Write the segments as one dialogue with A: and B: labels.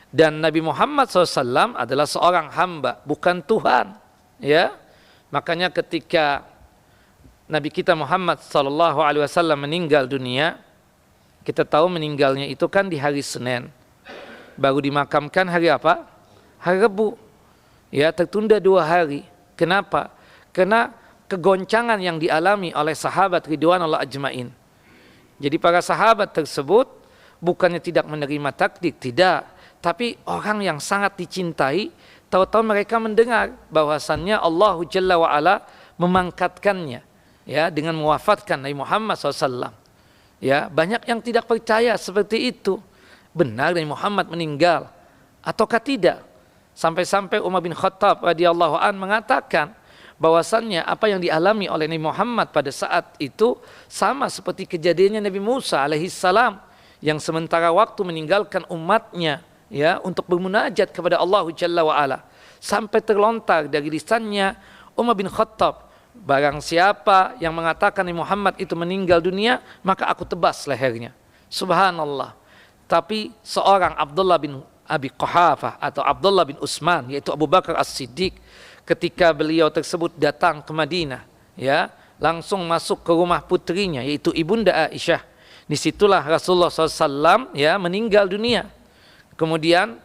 A: Dan Nabi Muhammad SAW adalah seorang hamba, bukan Tuhan. Ya, makanya ketika Nabi kita Muhammad SAW meninggal dunia, kita tahu meninggalnya itu kan di hari Senin. Baru dimakamkan hari apa? Hari Rabu. Ya, tertunda 2 hari. Kenapa? Karena kegoncangan yang dialami oleh sahabat ridwanullah ajmain. Jadi para sahabat tersebut bukannya tidak menerima takdir, tidak. Tapi orang yang sangat dicintai, tahu-tahu mereka mendengar bahwasannya Allah Jalla wa'ala memangkatkannya, ya, dengan mewafatkan Nabi Muhammad SAW. Ya, banyak yang tidak percaya seperti itu. Benar Nabi Muhammad meninggal ataukah tidak? Sampai-sampai Umar bin Khattab radhiyallahu an mengatakan bahwasannya apa yang dialami oleh Nabi Muhammad pada saat itu sama seperti kejadiannya Nabi Musa alaihissalam yang sementara waktu meninggalkan umatnya, ya, untuk bermunajat kepada Allah Jalla wa'ala, sampai terlontar dari lisannya Umar bin Khattab, barang siapa yang mengatakan Nabi Muhammad itu meninggal dunia, maka aku tebas lehernya. Subhanallah. Tapi seorang Abdullah bin Abi Quhafah atau Abdullah bin Utsman, yaitu Abu Bakar As-Siddiq, ketika beliau tersebut datang ke Madinah, ya, langsung masuk ke rumah putrinya, yaitu Ibunda Aisyah. Disitulah Rasulullah SAW, ya, meninggal dunia. Kemudian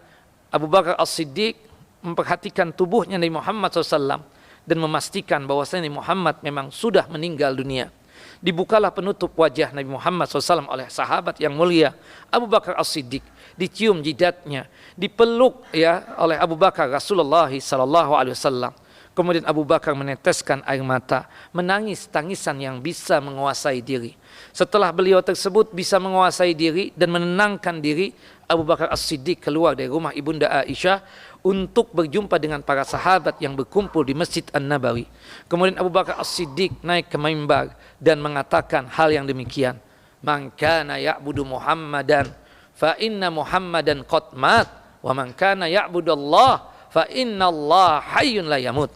A: Abu Bakar As-Siddiq memperhatikan tubuhnya Nabi Muhammad SAW dan memastikan bahwasanya Nabi Muhammad memang sudah meninggal dunia. Dibukalah penutup wajah Nabi Muhammad SAW oleh sahabat yang mulia Abu Bakar As-Siddiq, dicium jidatnya, dipeluk, ya, oleh Abu Bakar Rasulullah SAW. Kemudian Abu Bakar meneteskan air mata, menangis tangisan yang bisa menguasai diri. Setelah beliau tersebut bisa menguasai diri dan menenangkan diri, Abu Bakar As-Siddiq keluar dari rumah Ibunda Aisyah untuk berjumpa dengan para sahabat yang berkumpul di Masjid An-Nabawi. Kemudian Abu Bakar As-Siddiq naik ke mimbar dan mengatakan hal yang demikian. Man kana ya'budu Muhammadan fa inna Muhammadan qad mat wa man kana ya'budu Allah fa inna Allah hayyun la yamut.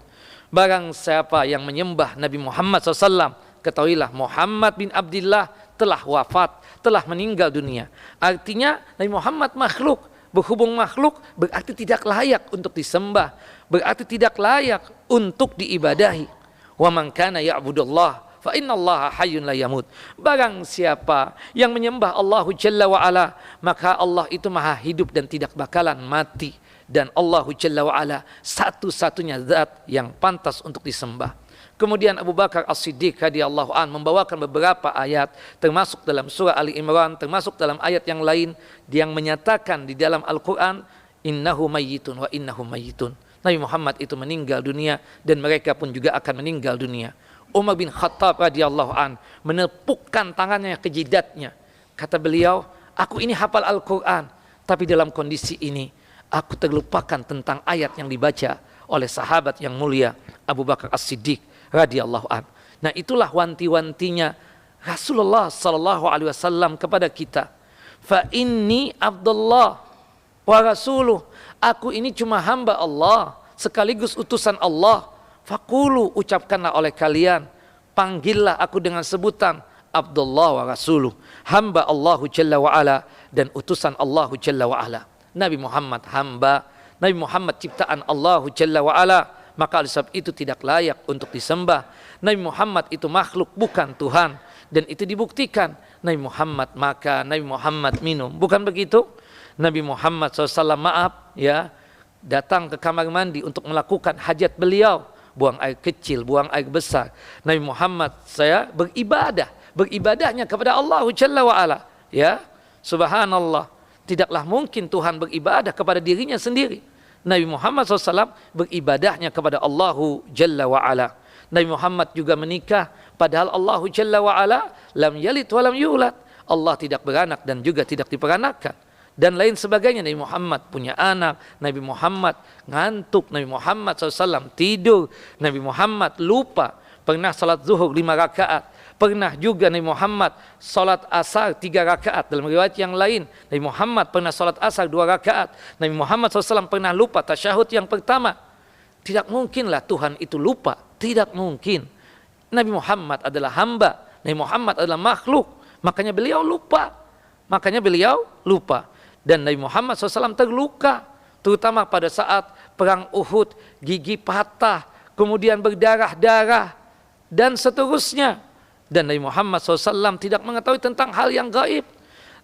A: Barang siapa yang menyembah Nabi Muhammad SAW, ketahuilah Muhammad bin Abdullah telah wafat, telah meninggal dunia. Artinya Nabi Muhammad makhluk. Berhubung makhluk berarti tidak layak untuk disembah, berarti tidak layak untuk diibadahi. Wa man kana ya'budullah fa innallaha hayyun la yamut. Barang siapa yang menyembah Allah Jalla wa ala, maka Allah itu maha hidup dan tidak bakalan mati. Dan Allah Jalla wa ala satu-satunya zat yang pantas untuk disembah. Kemudian Abu Bakar As-Siddiq radhiyallahu an membawakan beberapa ayat, termasuk dalam surah Ali Imran, termasuk dalam ayat yang lain yang menyatakan di dalam Al-Quran, innahu mayyitun wa innahum mayyitun. Nabi Muhammad itu meninggal dunia dan mereka pun juga akan meninggal dunia. Umar bin Khattab radhiyallahu an menepukkan tangannya ke jidatnya. Kata beliau, aku ini hafal Al-Quran, tapi dalam kondisi ini aku terlupakan tentang ayat yang dibaca oleh sahabat yang mulia Abu Bakar As-Siddiq radhiyallahu an. Nah, itulah wanti-wantinya Rasulullah sallallahu alaihi wasallam kepada kita. Fa inni Abdullah wa rasuluh. Aku ini cuma hamba Allah sekaligus utusan Allah. Faqulu, ucapkanlah oleh kalian, panggillah aku dengan sebutan Abdullah wa rasuluh, hamba Allah Jalla wa ala dan utusan Allah Jalla wa ala. Nabi Muhammad hamba, Nabi Muhammad ciptaan Allah Jalla wa ala, maka oleh sebab itu tidak layak untuk disembah. Nabi Muhammad itu makhluk, bukan Tuhan, dan itu dibuktikan. Nabi Muhammad makan, Nabi Muhammad minum, bukan begitu? Nabi Muhammad SAW, maaf ya, datang ke kamar mandi untuk melakukan hajat beliau, buang air kecil, buang air besar. Nabi Muhammad saya beribadahnya kepada Allah Jalla wa ala, ya, subhanallah. Tidaklah mungkin Tuhan beribadah kepada dirinya sendiri. Nabi Muhammad SAW beribadahnya kepada Allah Jalla wa'ala. Nabi Muhammad juga menikah, padahal Allah Jalla wa'ala lam yalid wa lam yulad. Allah tidak beranak dan juga tidak diperanakan. Dan lain sebagainya. Nabi Muhammad punya anak, Nabi Muhammad ngantuk, Nabi Muhammad SAW tidur, Nabi Muhammad lupa, pernah salat zuhur 5 rakaat. Pernah juga Nabi Muhammad salat asar 3 rakaat. Dalam riwayat yang lain, Nabi Muhammad pernah salat asar 2 rakaat. Nabi Muhammad SAW pernah lupa tasyahud yang pertama. Tidak mungkinlah Tuhan itu lupa. Tidak mungkin. Nabi Muhammad adalah hamba. Nabi Muhammad adalah makhluk. Makanya beliau lupa. Dan Nabi Muhammad SAW terluka, terutama pada saat perang Uhud, gigi patah, kemudian berdarah-darah, dan seterusnya. Dan Nabi Muhammad SAW tidak mengetahui tentang hal yang gaib.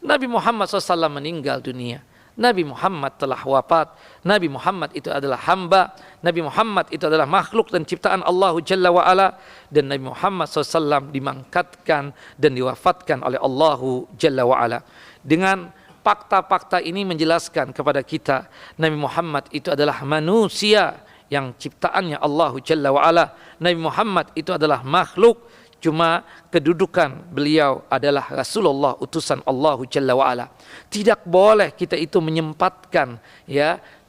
A: Nabi Muhammad SAW meninggal dunia. Nabi Muhammad telah wafat. Nabi Muhammad itu adalah hamba. Nabi Muhammad itu adalah makhluk dan ciptaan Allah Jalla wa'ala. Dan Nabi Muhammad SAW dimangkatkan dan diwafatkan oleh Allah Jalla wa'ala. Dengan fakta-fakta ini menjelaskan kepada kita, Nabi Muhammad itu adalah manusia yang ciptaannya Allah Jalla wa'ala. Nabi Muhammad itu adalah makhluk, cuma kedudukan beliau adalah Rasulullah, utusan Allah Jalla wa'ala. Tidak boleh kita itu menyempatkan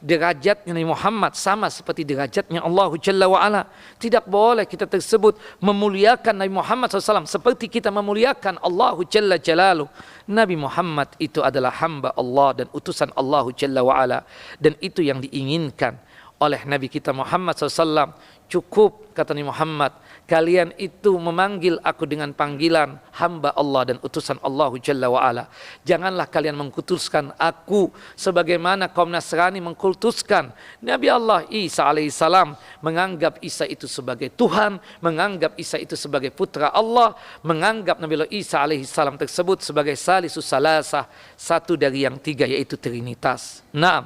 A: derajatnya Nabi Muhammad sama seperti derajatnya Allah Jalla wa'ala. Tidak boleh kita tersebut memuliakan Nabi Muhammad SAW seperti kita memuliakan Allah Jalla Jalaluh. Nabi Muhammad itu adalah hamba Allah dan utusan Allah Jalla wa'ala. Dan itu yang diinginkan oleh Nabi kita Muhammad SAW. Cukup, kata Nabi Muhammad, kalian itu memanggil aku dengan panggilan hamba Allah dan utusan Allah Jalla wa'ala. Janganlah kalian mengkultuskan aku sebagaimana kaum Nasrani mengkultuskan Nabi Allah Isa alaihissalam, menganggap Isa itu sebagai Tuhan, menganggap Isa itu sebagai putra Allah, menganggap Nabi Allah Isa alaihissalam tersebut sebagai salisus salasah, satu dari yang tiga, yaitu Trinitas. Naam.